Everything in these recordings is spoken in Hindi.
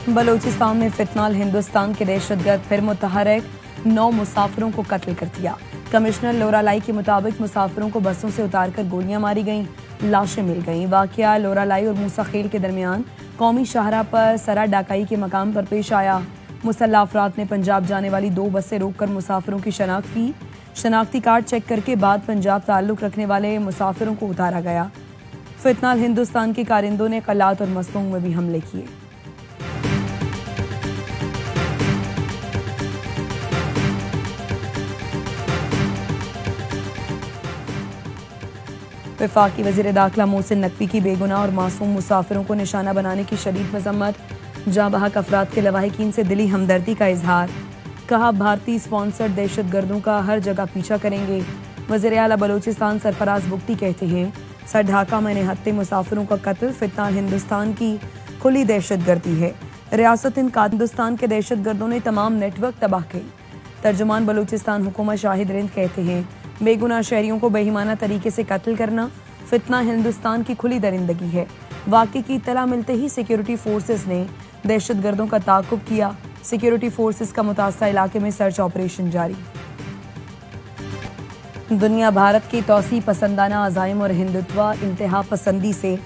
बलूचिस्तान में फितनाल हिंदुस्तान के दहशतगर्द फिर मुतहरक 9 मुसाफिरों को कत्ल कर दिया। कमिश्नर लोरालाई के मुताबिक मुसाफिरों को बसों से उतारकर गोलियां मारी गईं, लाशें मिल गईं। वाकया लोरालाई और मूसा खेल के दरमियान कौमी शाहरा पर सरा डाकाई के मकाम पर पेश आया। मुसल्लह अफराद ने पंजाब जाने वाली 2 बसें रोककर मुसाफिरों की शनाख्त की। शनाख्ती कार्ड चेक करके बाद पंजाब ताल्लुक रखने वाले मुसाफिरों को उतारा गया। फितनाल हिंदुस्तान के कारिंदों ने कलात और मस्तूंग में भी हमले किए। वफाकी वज़ीर दाखिला मोहसिन नकवी की बेगुनाह और मासूम मुसाफिरों को निशाना बनाने की शदीद मजम्मत। जाँ बहक अफराद के लवाहिकीन से दिली हमदर्दी का इजहार। कहा, भारतीय स्पॉन्सर्ड दहशतगर्दों का हर जगह पीछा करेंगे। वज़ीर आला बलूचिस्तान सरफराज बुगटी कहते हैं, सर ढाका में निहत्ते मुसाफिरों का कत्ल फितनाल हिंदुस्तान की खुली दहशतगर्दी है। रियासत हिंदुस्तान के दहशतगर्दों ने तमाम नेटवर्क तबाह किए। तर्जुमान बलूचिस्तान हुकूमत शाहिद रिंद कहते हैं, बेगुनाह शहरियों को बेईमाना तरीके से कत्ल करना फितना हिंदुस्तान की खुली दरिंदगी है। वाक़े की इत्तला मिलते ही सिक्योरिटी फोर्सेस ने दहशतगर्दों का ताक़ुब किया। सिक्योरिटी फोर्सेस का मुतासरा इलाके में सर्च ऑपरेशन जारी। दुनिया भारत की तौसी पसंदाना अज़ाइम और हिंदुत्व इंतहा पसंदी से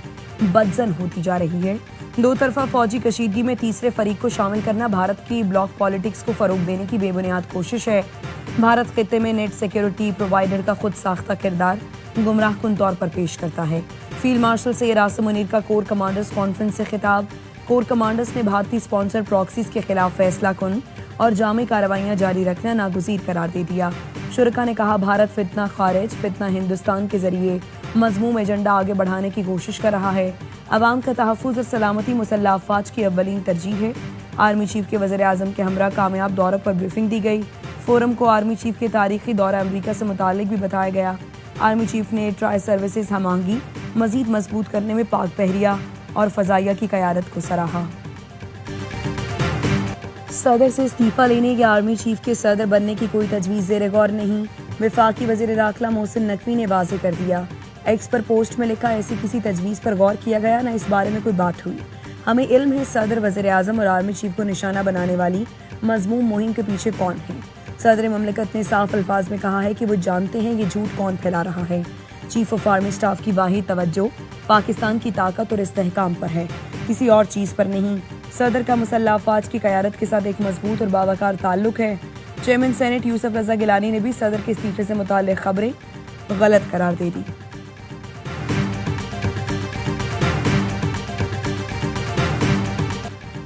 बदजन होती जा रही है। 2 तरफा फौजी कशीदगी में तीसरे फरीक को शामिल करना भारत की ब्लॉक पॉलिटिक्स को फरोग देने की बेबुनियाद कोशिश है। भारत खित्ते में नेट सिक्योरिटी प्रोवाइडर का खुद साख्ता किरदार गुमराह कुन तौर पर पेश करता है। फील्ड मार्शल सैयद आसिम मुनीर का कोर कमांडर्स कॉन्फ्रेंस से खिताब। कोर कमांडर्स ने भारतीय स्पॉन्सर प्रॉक्सीज के खिलाफ फैसला कुन और जामी कार्रवाइयां जारी रखना नागुज़ीर करार दे दिया। शुरका ने कहा, भारत फितना खारिज फितना हिंदुस्तान के जरिए मजमूम एजेंडा आगे बढ़ाने की कोशिश कर रहा है। अवाम का तहफ़्फ़ुज़ और सलामती मुसल्लह अफ़वाज की अव्वलीन तरजीह है। आर्मी चीफ के वज़ीर आज़म के हमरा कामयाब दौरे पर ब्रीफिंग दी गई। फोरम को आर्मी चीफ के तारीखी दौरा अमरीका से मुतालिक भी बताया गया। आर्मी चीफ ने ट्राई सर्विसेज हमांगी मजीद मजबूत करने में पाक बहरिया और फ़ज़ाइया की क़यादत को सराहा। सदर से इस्तीफ़ा लेने या आर्मी चीफ के सदर बनने की कोई तजवीज़ ज़ेर गौर नहीं। वफाकी वज़ीर दाखिला मोहसिन नकवी ने वाज़ेह कर दिया। एक्स पर पोस्ट में लिखा, ऐसी किसी तजवीज़ पर गौर किया गया, न इस बारे में कोई बात हुई। हमें इल्म है सदर, वज़ीर आज़म और आर्मी चीफ को निशाना बनाने वाली मज़मूम मुहिम के पीछे कौन है। सदर ममलिकत ने साफ अल्फाज में कहा है कि वो जानते हैं ये झूठ कौन फैला रहा है। चीफ ऑफ आर्मी स्टाफ की वाहिद तवज्जो पाकिस्तान की ताकत और इस्तेहकाम पर है, किसी और चीज़ पर नहीं। सदर का मुसल्लह अफ़वाज की क़यादत के साथ एक मजबूत और बावकार ताल्लुक है। चेयरमैन सेनेट यूसुफ रज़ा गिलानी ने भी सदर के इस्तीफे से मुताल्लिक़ खबरें गलत करार दे दी।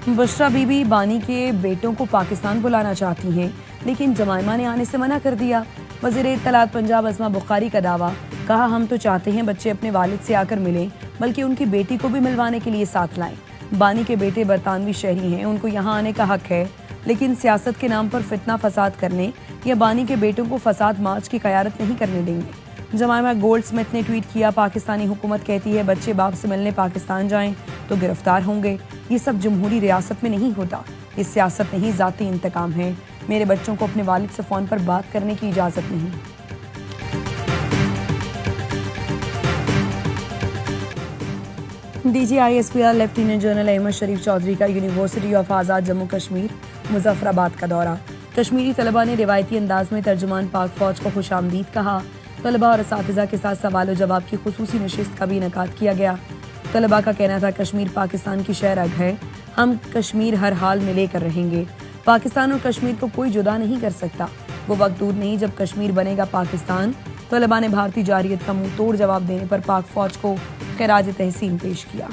बुशरा बीबी बानी के बेटों को पाकिस्तान बुलाना चाहती हैं, लेकिन जमाइमा ने आने से मना कर दिया। वज़ीर इत्तलात पंजाब अज़मा बुखारी का दावा, कहा, हम तो चाहते हैं बच्चे अपने वालिद से आकर मिलें, बल्कि उनकी बेटी को भी मिलवाने के लिए साथ लाएं। बानी के बेटे बरतानवी शहरी हैं, उनको यहाँ आने का हक है, लेकिन सियासत के नाम पर फितना फसाद करने या बानी के बेटों को फसाद मार्च की क़यादत नहीं करने देंगे। जमाइमा गोल्ड स्मिथ ने ट्वीट किया, पाकिस्तानी हुकूमत कहती है बच्चे बाप से मिलने पाकिस्तान जाएं तो गिरफ्तार होंगे। ये सब जमहूरी रियासत में नहीं होता। ये सियासत नहीं, ज़ाती इंतकाम है। मेरे बच्चों को अपने वालिद से फ़ोन पर बात करने की इजाज़त नहीं। DGISPR लेफ्टिनेंट जनरल अहमद शरीफ चौधरी का यूनिवर्सिटी ऑफ आज़ाद जम्मू कश्मीर मुजफ्फराबाद का दौरा। कश्मीरी तलबा ने रिवायती अंदाज में तर्जुमान पाक फ़ौज को खुशामदीद कहा। तलबा और असातिज़ा के साथ सवाल और जवाब की खुसूसी नशिस्त का भी इनेकाद किया गया। तलबा का कहना था, कश्मीर पाकिस्तान की शहरग है, हम कश्मीर हर हाल में लेकर रहेंगे। पाकिस्तान और कश्मीर को कोई जुदा नहीं कर सकता। वो वक्त दूर नहीं जब कश्मीर बनेगा पाकिस्तान। तलबा ने भारतीय जारियत का मुंह तोड़ जवाब देने पर पाक फौज को खिराज तहसीन पेश किया।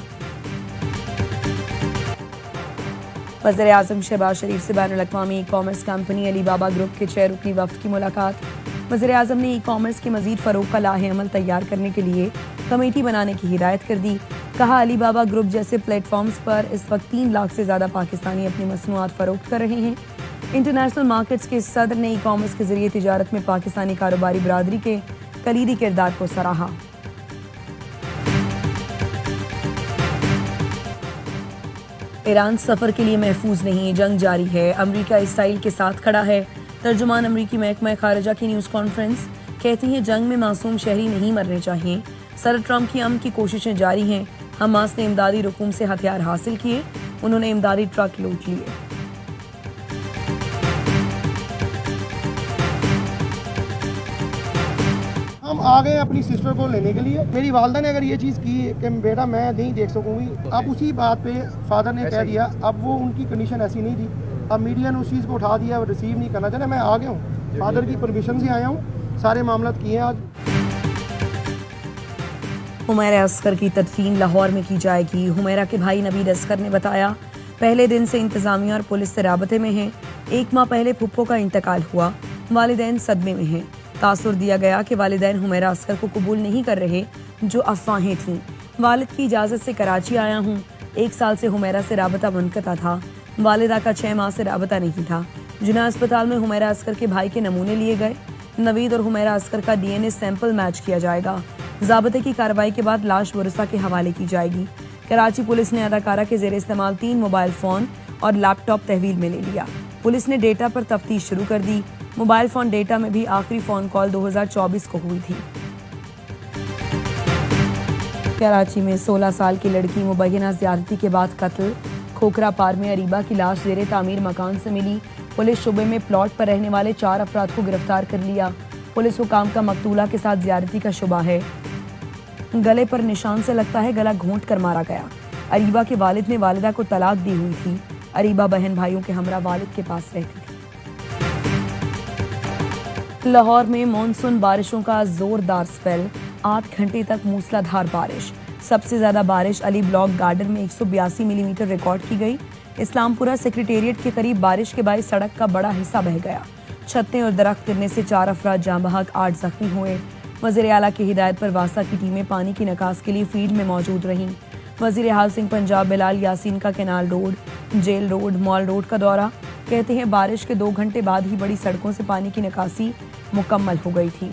वज़ीर आज़म शहबाज शरीफ से बैनुल अक़वामी e commerce company Alibaba group के 6 रुकनी वफ़द की मुलाकात। वज़ीर आज़म ने ई कॉमर्स के मज़ीद फ़रोग़ का लाहे अमल तैयार करने के लिए कमेटी बनाने की हिदायत कर दी। कहा, अलीबाबा ग्रुप जैसे प्लेटफॉर्म्स पर इस वक्त 3 लाख से ज़्यादा पाकिस्तानी अपनी मसनूआत फ़रोख्त कर रहे हैं। इंटरनेशनल मार्केट्स के सदर ने ई कॉमर्स के जरिए तिजारत में पाकिस्तानी कारोबारी बरादरी के कलीदी किरदार को सराहा। ईरान सफ़र के लिए महफूज नहीं, जंग जारी है, अमरीका इसराइल के साथ खड़ा है। तर्जुमान अमरीकी महकमा खारजा की न्यूज़ कॉन्फ्रेंस कहती है, जंग में मासूम शहरी नहीं मरने चाहिए। सदर ट्रंप की अमन की कोशिशें जारी हैं। हमास ने इमदादी रुकूम से हथियार हासिल किए। उन्होंने इमदादी ट्रक लूट लिए। हम आ गए अपनी सिस्टर को लेने के लिए। मेरी वालदा ने अगर ये चीज़ की कि बेटा मैं नहीं देख सकूंगी, अब उसी बात पे फादर ने कह दिया। अब वो उनकी कंडीशन ऐसी नहीं थी, अब मीडिया ने उस चीज़ को उठा दिया, रिसीव नहीं करना चाहते। मैं आ गया हूँ, फादर की परमिशन से आया हूँ, सारे मामला किए आज। हुमैरा असगर की तदफीन लाहौर में की जाएगी। हुमैरा के भाई नवीद असगर ने बताया, पहले दिन से इंतजामिया और पुलिस से राबते में हैं। 1 माह पहले फुप्पो का इंतकाल हुआ, वालिदैन सदमे में हैं। तासुर दिया गया कि वालिदैन हुमैरा असगर को कबूल नहीं कर रहे, जो अफवाहें थीं। वालिद की इजाज़त से कराची आया हूँ। 1 साल से हुमैरा से राबता मुनक़ता था। वालिदा का 6 माह से राबता नहीं था। जिना अस्पताल में हुमैरा असगर के भाई के नमूने लिए गए। नवीद और हुमैरा असगर का DNA सैंपल मैच किया जाएगा। ज़ाबते की कार्रवाई के बाद लाश वरुसा के हवाले की जाएगी। कराची पुलिस ने अदाकारा के जेर इस्तेमाल 3 मोबाइल फ़ोन और लैपटॉप तहवील में ले लिया। पुलिस ने डेटा पर तफ्तीश शुरू कर दी। मोबाइल फ़ोन डेटा में भी आखिरी फ़ोन कॉल 2024 को हुई थी। कराची में 16 साल की लड़की मुबैना ज़्यादती के बाद कत्ल। खोखरा पार में अरीबा की लाश ज़ेरे तामीर मकान से मिली। पुलिस शुबे में प्लॉट पर रहने वाले 4 अफराद को गिरफ्तार कर लिया। पुलिस हुकाम का मकतूला के साथ ज़्यादती का शुबा है। गले पर निशान से लगता है गला घोंट कर मारा गया। अरीबा के वालिद ने वालिदा को तलाक दी हुई थी। अरीबा बहन भाइयों के हमरा वालिद के पास रहती थी। लाहौर में मॉनसून बारिशों का जोरदार स्पेल। 8 घंटे तक मूसलाधार बारिश। सबसे ज्यादा बारिश अली ब्लॉक गार्डन में 182 मिलीमीटर रिकॉर्ड की गई। इस्लामपुरा सेक्रेटेरिएट के करीब बारिश के बाद सड़क का बड़ा हिस्सा बह गया। छतें और दरख्त गिरने से 4 अफराद जाँ बहक, 8 जख्मी हुए। वज़ीर आला की हिदायत पर वासा की टीमें पानी की निकास के लिए फील्ड में मौजूद रहीं। वज़ीर हाउसिंग पंजाब बिलाल यासीन का canal road, jail road, mall road का दौरा। कहते हैं बारिश के 2 घंटे बाद ही बड़ी सड़कों से पानी की निकासी मुकम्मल हो गई थी।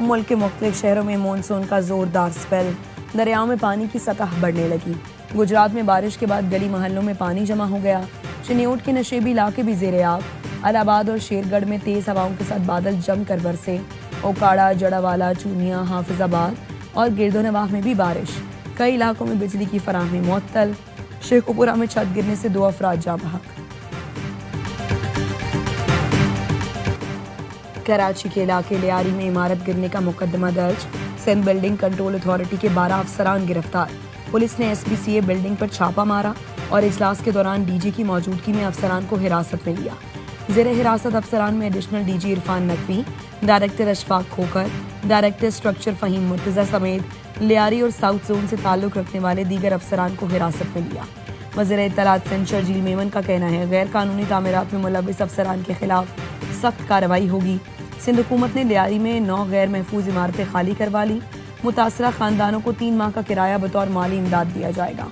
मुल्क के मुख्तलिफ शहरों में मानसून का जोरदार स्पेल। दरियाओं में पानी की सतह बढ़ने लगी। गुजरात में बारिश के बाद गली मोहल्लों में पानी जमा हो गया। शनियोट के नशेबी इलाके भी जेरे आब। इलाहाबाद और शेरगढ़ में तेज हवाओं के साथ बादल जमकर बरसे। ओकाड़ा, जड़ावाला, चूनिया, हाफिजाबाद और गिरदोनवाह में भी बारिश। कई इलाकों में बिजली की फराहमी मुअत्तल। शेखुपुरा में छत गिरने से 2 अफराद जाँ बहक। कराची के इलाके लियारी में इमारत गिरने का मुकदमा दर्ज। सिंध बिल्डिंग कंट्रोल अथॉरिटी के 12 अफसरान गिरफ्तार। पुलिस ने SBCA बिल्डिंग पर छापा मारा और इजलास के दौरान DG की मौजूदगी में अफसरान को हिरासत में लिया। ज़ेरे हिरासत अफसरान में additional DG Irfan Naqvi, director Ashfaq Khokhar, director structure Faheem Murtaza समेत लियारी और साउथ जोन से ताल्लुक़ रखने वाले दीगर अफसरान को हिरासत में लिया। वज़ीर इत्तलात सिंध शर्जील मेमन का कहना है, गैर कानूनी तामीरात में मुलव्विस अफसरान के खिलाफ सख्त कार्रवाई होगी। सिंध हुकूमत ने लियारी में 9 गैर महफूज इमारतें खाली करवा ली। मुतासरा खानदानों को 3 माह का किराया बतौर माली इमदाद दिया जाएगा।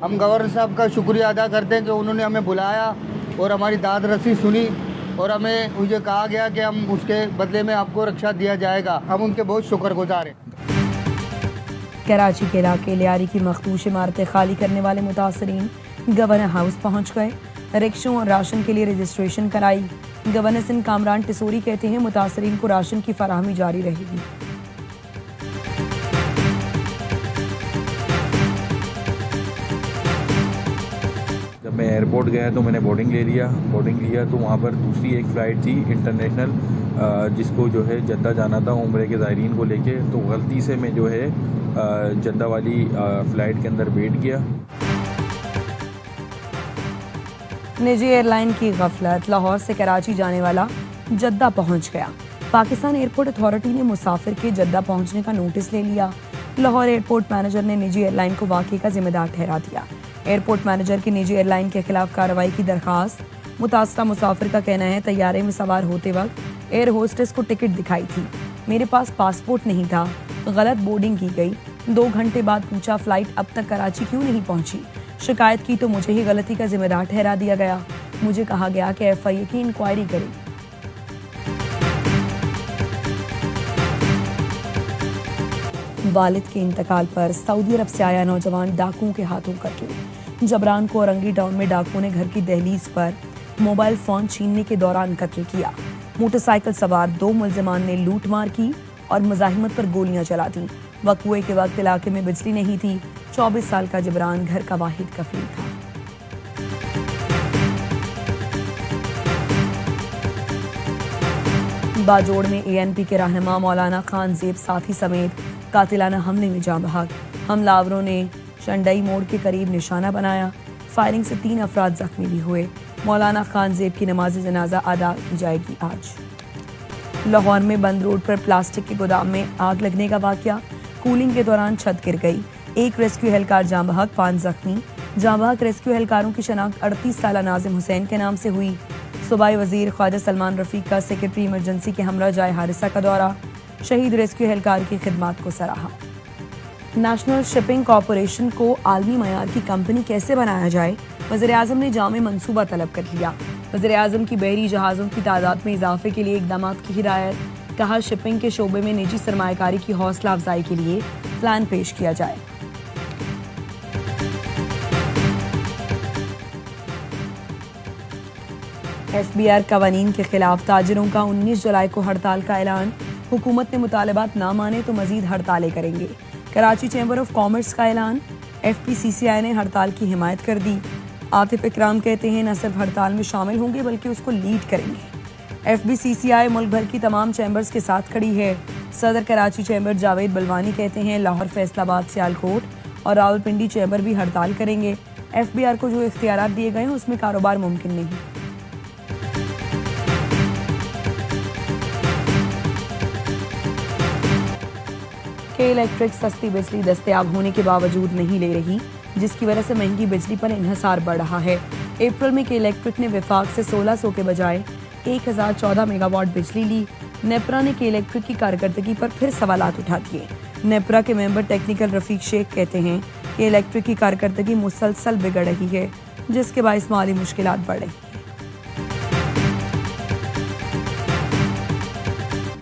हम गवर्नर साहब का शुक्रिया अदा करते हैं कि उन्होंने हमें बुलाया और हमारी दाद रसी सुनी और हमें मुझे कहा गया कि हम उसके बदले में आपको रक्षा दिया जाएगा। हम उनके बहुत शुक्रगुजार हैं। कराची के इलाके लियारी की मखदूश इमारतें खाली करने वाले मुतासरीन गवर्नर हाउस पहुंच गए। रिक्शों और राशन के लिए रजिस्ट्रेशन कराई। गवर्नर सिंध कामरान टिसोरी कहते हैं मुतासरीन को राशन की फराहमी जारी रहेगी। जब मैं एयरपोर्ट गया तो मैंने बोर्डिंग लिया तो वहाँ पर दूसरी एक फ़्लाइट थी इंटरनेशनल, जिसको जो है जद्दा जाना था उम्रे के ज़ायरीन को लेके। तो गलती से मैं जो है जद्दा वाली फ़्लाइट के अंदर बैठ गया। निजी एयरलाइन की गफलत। लाहौर से कराची जाने वाला जद्दा पहुंच गया। पाकिस्तान एयरपोर्ट अथॉरिटी ने मुसाफिर के जद्दा पहुंचने का नोटिस ले लिया। लाहौर एयरपोर्ट मैनेजर ने निजी एयरलाइन को वाक़े का जिम्मेदार ठहरा दिया। एयरपोर्ट मैनेजर की निजी एयरलाइन के खिलाफ कार्रवाई की दरखास्त। मुतासरा मुसाफिर का कहना है, तैयारे में सवार होते वक्त एयर होस्टेस को टिकट दिखाई थी, मेरे पास पासपोर्ट नहीं था, गलत बोर्डिंग की गई। 2 घंटे बाद पूछा फ्लाइट अब तक कराची क्यों नहीं पहुंची। शिकायत की तो मुझे ही गलती का जिम्मेदार ठहरा दिया गया। मुझे कहा गया कि FIA की इंक्वायरी करें। वालिद के इंतकाल पर सऊदी अरब से आया नौजवान डाकुओं के हाथों कत्ल। जबरान को औरंगी टाउन में डाकुओं ने घर की दहलीज पर मोबाइल फोन छीनने के दौरान कत्ल किया। मोटरसाइकिल सवार 2 मुलजिमान ने लूटमार की और मुजाहिमत पर गोलियां चला दी। वक़्वे के वक्त इलाके में बिजली नहीं थी। 24 साल का जबरान घर का वाहिद कफील था। बाजोड़ में ANP के रहनुमा मौलाना खान जेब साथी समेत कातिलाना हमले में जान बहक। हमलावरों ने शंडई मोड़ के करीब निशाना बनाया। फायरिंग से 3 अफराद जख्मी भी हुए। मौलाना खान जेब की नमाज जनाजा अदा की जाएगी आज। लाहौर में बंद रोड पर प्लास्टिक के गोदाम में आग लगने का वाकया। कूलिंग के दौरान छत गिर गई। 1 रेस्क्यू एहलकार जान बहक, 5 जख्मी। जान बहक रेस्क्यू एहलकारों की शनाख्त 38 साला नाजिम हुसैन के नाम से हुई। सूबाई वजीर ख्वाजा सलमान रफीक का सेक्रेटरी इमरजेंसी के हमरा जाए हारिसा का दौरा। शहीद रेस्क्यू एहलकार की खिदमात को सराहा। नेशनल शिपिंग कॉरपोरेशन को आलमी मयार की कंपनी कैसे बनाया जाए, वज़ीर-ए-आज़म ने जामे मंसूबा तलब कर लिया। वज़ीर-ए-आज़म की बहरी जहाज़ों की तादाद में इजाफे के लिए इकदाम की हिदायत। कहा, शिपिंग के शोबे में निजी सरमायाकारी की हौसला अफजाई के लिए प्लान पेश किया जाए। SBR कवानीन के खिलाफ ताजिरों का 19 जुलाई को हड़ताल का ऐलान। हुकूमत ने मुतालबात ना माने तो मजीद हड़तालें करेंगे। कराची चैम्बर ऑफ कॉमर्स का ऐलान। FPCCI ने हड़ताल की हिमायत कर दी। आतिफ इकराम कहते हैं न सिर्फ हड़ताल में शामिल होंगे बल्कि उसको लीड करेंगे। FBCCI मुल्क भर की तमाम चैम्बर्स के साथ खड़ी है। सदर कराची चैम्बर जावेद बलवानी कहते हैं लाहौर, फैसलाबाद, सियालकोट और रावलपिंडी चैम्बर भी हड़ताल करेंगे। FBR को जो इख्तियारात दिए गए हैं उसमें कारोबार मुमकिन नहीं। के इलेक्ट्रिक सस्ती बिजली दस्तयाब होने के बावजूद नहीं ले रही, जिसकी वजह से महंगी बिजली पर इन्हिसार बढ़ रहा है। अप्रैल में के इलेक्ट्रिक ने विफाक से 1600 के बजाय 1014 मेगावाट बिजली ली। नेपरा ने के इलेक्ट्रिक की कारकर्दगी पर फिर सवालात उठा दिए। नेपरा के मेंबर टेक्निकल रफीक शेख कहते हैं कि इलेक्ट्रिक की कारकर्दगी मुसलसल बिगड़ रही है, जिसके बाइस माली मुश्किलात बढ़ रही हैं।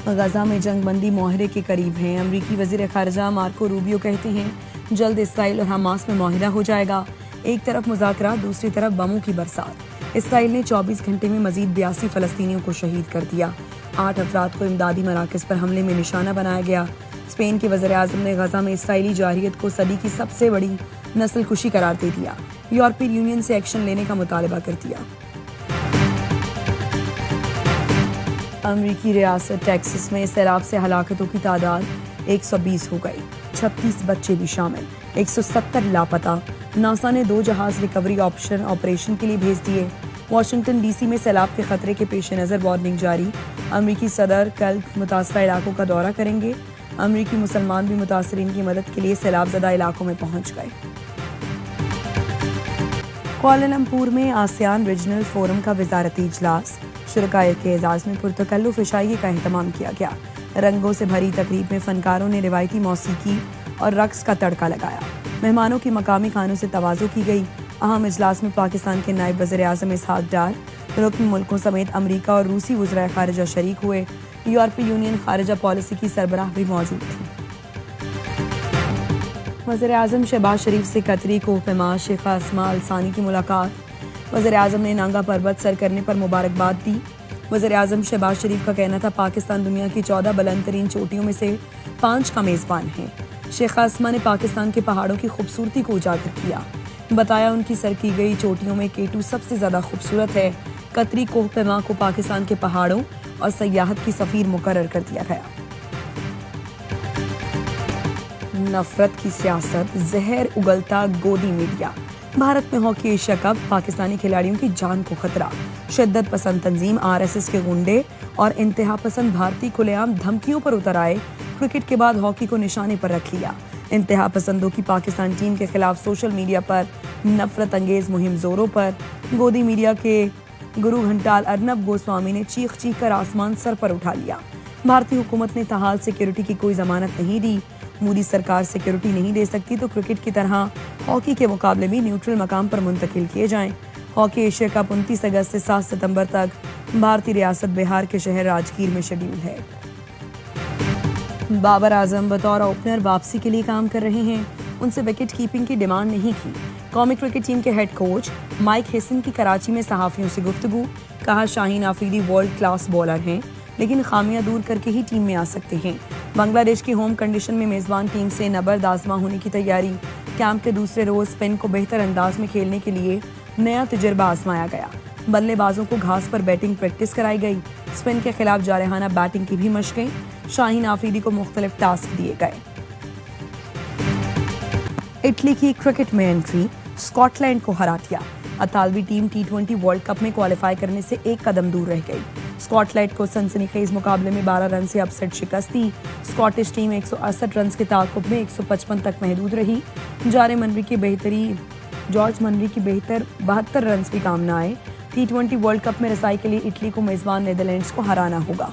गजा में जंगबंदी मुआहरे के करीब है। अमरीकी वजीर खारजा मार्को रूबियो कहते हैं जल्द इसराइल और हमास में मुआहरा हो जाएगा। एक तरफ मुज़ाकरा, दूसरी तरफ बमों की बरसात। इसराइल ने 24 घंटे में मजीद 82 फलस्तीनियों को शहीद कर दिया। 8 अफराद को इमदादी मराकज़ पर हमले में निशाना बनाया गया। स्पेन के वज़ीर-ए-आज़म ने गजा में इसराइली जारहियत को सदी की सबसे बड़ी नस्ल कुशी करार दे दिया। यूरोपीय यूनियन से एक्शन लेने का मुतालबा कर दिया। अमरीकी रियासत टेक्सास में सैलाब से हलाकतों की तादाद 120 हो गई। 36 बच्चे भी शामिल, 170 लापता। नासा ने 2 जहाज रिकवरी ऑपरेशन के लिए भेज दिए। वाशिंगटन DC में सैलाब के खतरे के पेश नज़र वार्निंग जारी। अमरीकी सदर कल मुतासरा इलाकों का दौरा करेंगे। अमरीकी मुसलमान भी मुतासरीन की मदद के लिए सैलाबज़दा इलाकों में पहुंच गए। कुआलालंपुर में आसियान रीजनल फोरम का वजारती इजलास। शुरकाए के एजाज में पुरतकल्लुफ इशाई का एहतमाम किया गया। रंगों से भरी तकरीब में फनकारों ने रिवायती मौसीकी और रक्स का तड़का लगाया। मेहमानों की मकामी खानों से तवाज़ो की गई। अहम इजलास में पाकिस्तान के नायब वज़ीर-ए-आज़म इसहाक डार, रुकन मुल्कों समेत अमरीका और रूसी वज़राए खारिजा शरीक हुए। यूरोपीय यूनियन खारिजा पॉलिसी की सरबराह भी मौजूद थी। वज़ीर-ए-आज़म शहबाज शरीफ से कतरी कोहपेमा शेखा अस्मा अल-सानी की मुलाकात। वज़ीर-ए-आज़म ने नांगा पर्वत सर करने पर मुबारकबाद दी। वज़ीर-ए-आज़म शहबाज शरीफ का कहना था पाकिस्तान दुनिया की 14 बुलंद तरीन चोटियों में से 5 का मेज़बान है। शेखा अस्मा ने पाकिस्तान के पहाड़ों की खूबसूरती को उजागर किया। बताया उनकी सर की गई चोटियों में K2 सबसे ज़्यादा खूबसूरत है। कतरी कोहपेमा को पाकिस्तान के पहाड़ों और सयाहत की सफ़ीर मुकर्रर कर दिया गया। नफरत की सियासत, जहर उगलता गोदी मीडिया। भारत में हॉकी एशिया कप, पाकिस्तानी खिलाड़ियों की जान को खतरा। शिद्दत पसंद तंजीम RSS के गुंडे और इंतहा पसंद भारतीय खुलेआम धमकियों पर उतर आए। क्रिकेट के बाद हॉकी को निशाने पर रख लिया। इंतहा पसंदों की पाकिस्तान टीम के खिलाफ सोशल मीडिया पर नफरत अंगेज मुहिम जोरों पर। गोदी मीडिया के गुरु घंटाल अर्नब गोस्वामी ने चीख चीख कर आसमान सर पर उठा लिया। भारतीय हुकूमत ने ताहाल सिक्योरिटी की कोई जमानत नहीं दी। मोदी सरकार सिक्योरिटी नहीं दे सकती तो क्रिकेट की तरह हॉकी के मुकाबले भी न्यूट्रल मकाम पर मुंतकिल किए जाएं। हॉकी एशिया कप 29 अगस्त से 7 सितंबर तक भारतीय रियासत बिहार के शहर राजगीर में शेड्यूल है। बाबर आजम बतौर ओपनर वापसी के लिए काम कर रहे हैं। उनसे विकेट कीपिंग की डिमांड नहीं की। कौमी क्रिकेट टीम के हेड कोच माइक हेसन की कराची में सहाफियों से गुफ्तगू। कहा Shaheen Afridi world class bowler हैं, लेकिन खामियां दूर करके ही टीम में आ सकते हैं। बांग्लादेश की होम कंडीशन में मेजबान टीम से नबर्द आजमा होने की तैयारी। कैंप के दूसरे रोज स्पिन को बेहतर अंदाज में खेलने के लिए नया तजुर्बा आजमाया गया। बल्लेबाजों को घास पर बैटिंग प्रैक्टिस कराई गई। स्पिन के खिलाफ जारहाना बैटिंग की भी मशकें। शाहीन आफरीदी को मुख्तलिफ टास्क दिए गए। इटली की क्रिकेट में एंट्री, स्कॉटलैंड को हरा दिया। अतालवी टीम T20 वर्ल्ड कप में क्वालिफाई करने से एक कदम दूर रह गई। स्कॉटलैंड को सनसनीखेज मुकाबले में 12 रन से अपसेट शिकस्त दी। स्कॉटिश टीम 168 रन के ताकुब में 155 तक महदूद रही। जॉर्ज मनरी की बेहतर 72 रन भी काम न आए। T20 वर्ल्ड कप में रसाई के लिए इटली को मेजबान नीदरलैंड्स को हराना होगा।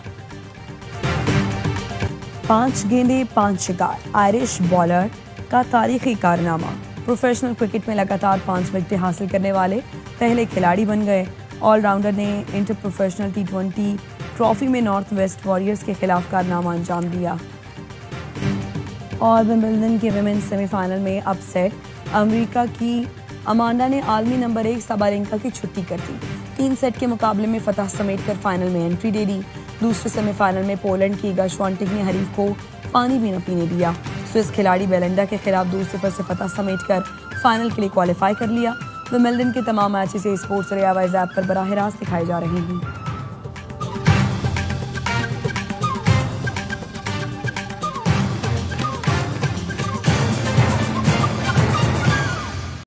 5 गेंदें 5 शिकार, आयरिश बॉलर का तारीखी कारनामा। प्रोफेशनल क्रिकेट में लगातार 5 विकेटें हासिल करने वाले पहले खिलाड़ी बन गए। ऑलराउंडर ने इंटर प्रोफेशनल T20 ट्रॉफी में नॉर्थ वेस्ट वॉरियर्स के खिलाफ कारनामा अंजाम दिया। और विंबलडन के विमेंस सेमीफाइनल में अपसेट, अमेरिका की अमांडा ने आलमी नंबर 1 साबालेंका की छुट्टी कर दी। 3 सेट के मुकाबले में फतह समेटकर फाइनल में एंट्री दे दी। दूसरे सेमीफाइनल में पोलैंड की इगा श्वांटेक ने हरीफ को पानी भी न पीने दिया। स्विस खिलाड़ी बेलेंडा के खिलाफ 2-0 से फतह समेटकर फाइनल के लिए क्वालिफाई कर लिया। विंबलडन के तमाम मैचेस स्पोर्ट्स रियावाइज ऐप पर बराह रास्त दिखाए जा रहे हैं।